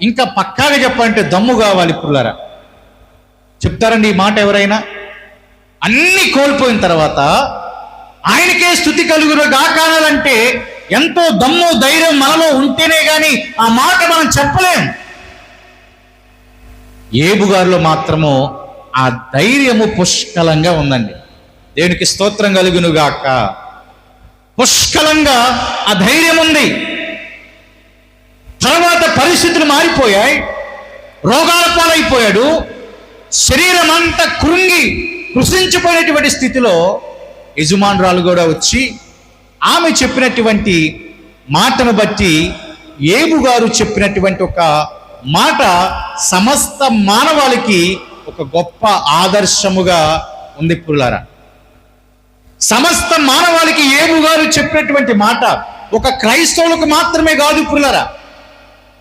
ఇంకా పక్కాగా చెప్పాలంటే దమ్ము కావాలి పుల్లారా. చెప్తారండి ఈ మాట ఎవరైనా? అన్ని కోల్పోయిన తర్వాత ఆయనకే స్తుతి కలుగును గాకానాలంటే ఎంతో దమ్ము ధైర్యం మనలో ఉంటేనే కానీ ఆ మాట మనం చెప్పలేం. ఏబు గారిలో మాత్రము ఆ ధైర్యము పుష్కలంగా ఉందండి. దేవునికి స్తోత్రం కలుగును గాక. పుష్కలంగా ఆ ధైర్యం ఉంది. తర్వాత పరిస్థితులు మారిపోయాయి. రోగాల పాలైపోయాడు. శరీరం అంతా కృషించిపోయినటువంటి స్థితిలో యజమానురాలు కూడా వచ్చి ఆమె చెప్పినటువంటి మాటను బట్టి ఏబు గారు చెప్పినటువంటి ఒక మాట సమస్త మానవాళికి ఒక గొప్ప ఆదర్శముగా ఉంది పుల్లారా. సమస్త మానవాళికి ఏబు గారు చెప్పినటువంటి మాట ఒక క్రైస్తవులకు మాత్రమే కాదు పుల్లారా.